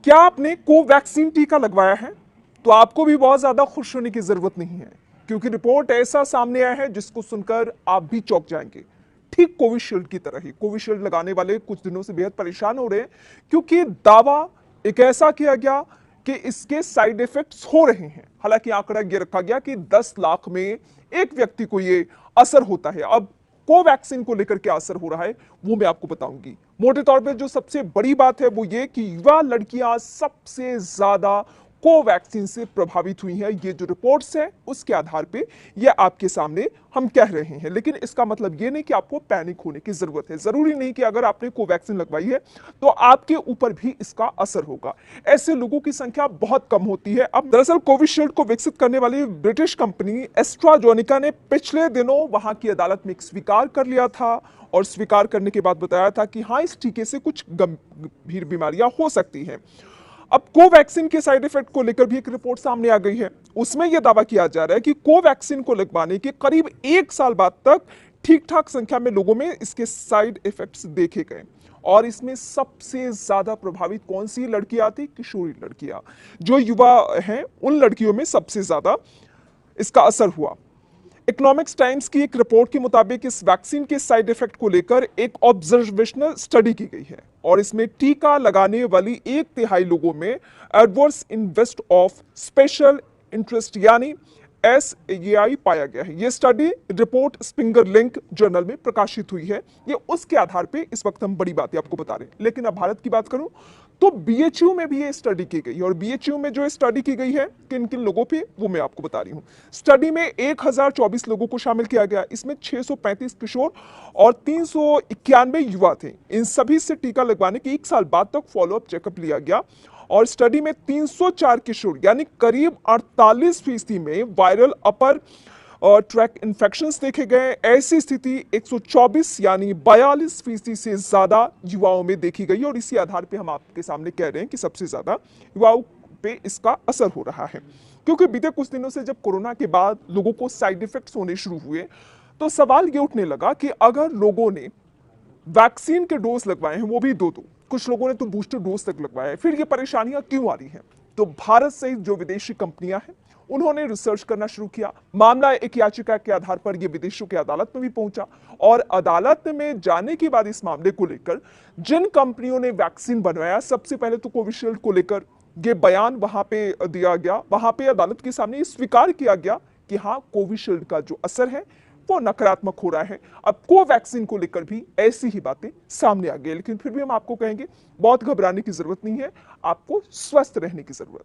क्या आपने कोवैक्सीन टीका लगवाया है? तो आपको भी बहुत ज्यादा खुश होने की जरूरत नहीं है, क्योंकि रिपोर्ट ऐसा सामने आया है जिसको सुनकर आप भी चौंक जाएंगे। ठीक कोविशील्ड की तरह ही कोविशील्ड लगाने वाले कुछ दिनों से बेहद परेशान हो रहे हैं, क्योंकि दावा एक ऐसा किया गया कि इसके साइड इफेक्ट्स हो रहे हैं। हालांकि आंकड़ा ये रखा गया कि 10 लाख में एक व्यक्ति को ये असर होता है। अब कोवैक्सीन को लेकर क्या असर हो रहा है वो मैं आपको बताऊंगी। मोटे तौर पे जो सबसे बड़ी बात है वो ये कि युवा लड़कियां सबसे ज्यादा कोवैक्सीन से प्रभावित हुई हैं। ये जो रिपोर्ट्स है उसके आधार पे ये आपके सामने हम कह रहे हैं, लेकिन इसका मतलब ये नहीं कि आपको पैनिक होने की जरूरत है। जरूरी नहीं कि अगर आपने कोवैक्सीन लगवाई है तो आपके ऊपर भी इसका असर होगा। ऐसे लोगों की संख्या बहुत कम होती है। अब दरअसल कोविशील्ड को विकसित करने वाली ब्रिटिश कंपनी एस्ट्राजेनेका ने पिछले दिनों वहां की अदालत में स्वीकार कर लिया था, और स्वीकार करने के बाद बताया था कि हाँ, इस टीके से कुछ गंभीर बीमारियां हो सकती हैं। अब कोवैक्सीन के साइड इफेक्ट को लेकर भी एक रिपोर्ट सामने आ गई है। उसमें यह दावा किया जा रहा है कि कोवैक्सीन को लगवाने के करीब 1 साल बाद तक ठीक ठाक संख्या में लोगों में इसके साइड इफेक्ट्स देखे गए, और इसमें सबसे ज्यादा प्रभावित कौन सी लड़कियां थी? किशोरी लड़कियां। जो युवा हैं उन लड़कियों में सबसे ज्यादा इसका असर हुआ। इकोनॉमिक्स टाइम्स की एक रिपोर्ट के मुताबिक इस वैक्सीन के साइड इफेक्ट को लेकर एक ऑब्जर्वेशनल स्टडी की गई है, और इसमें टीका लगाने वाली 1/3 लोगों में adverse invest of special interest यानी SAI पाया गया है। यह study report Springer Link journal में प्रकाशित हुई है। ये उसके आधार पे इस वक्त हम बड़ी बातें आपको बता रहे हैं। लेकिन अब भारत की बात करूं तो BHU में भी ये स्टडी की गई है, और BHU में जो स्टडी की गई है किन किन लोगों पे वो मैं आपको बता रही हूं। स्टडी में 1024 लोगों को शामिल किया गया। इसमें 635 किशोर और 391 युवा थे। इन सभी से टीका लगवाने के 1 साल बाद तक फॉलोअप चेकअप लिया गया, और स्टडी में 304 किशोर यानी करीब 48% में वायरल अपर ट्रैक इन्फेक्शंस देखे गए। ऐसी स्थिति 124 यानी 42% से ज्यादा युवाओं में देखी गई, और इसी आधार पे हम आपके सामने कह रहे हैं कि सबसे ज्यादा युवाओं पे इसका असर हो रहा है। क्योंकि बीते कुछ दिनों से जब कोरोना के बाद लोगों को साइड इफेक्ट्स होने शुरू हुए, तो सवाल ये उठने लगा कि अगर लोगों ने वैक्सीन के डोज लगवाए हैं, वो भी दो, कुछ लोगों ने तो बूस्टर डोज तक लगवाया है, फिर ये परेशानियां क्यों आ रही हैं? तो भारत सहित जो विदेशी कंपनियां हैं उन्होंने रिसर्च करना शुरू किया। मामला एक याचिका के आधार पर यह विदेशों की अदालत में भी पहुंचा, और अदालत में जाने के बाद इस मामले को लेकर जिन कंपनियों ने वैक्सीन बनवाया, सबसे पहले तो कोविशील्ड को लेकर यह बयान वहां पे दिया गया। वहां पे अदालत के सामने स्वीकार किया गया कि हाँ, कोविशील्ड का जो असर है वो नकारात्मक हो रहा है। अब कोवैक्सीन को लेकर भी ऐसी ही बातें सामने आ गई, लेकिन फिर भी हम आपको कहेंगे बहुत घबराने की जरूरत नहीं है, आपको स्वस्थ रहने की जरूरत है।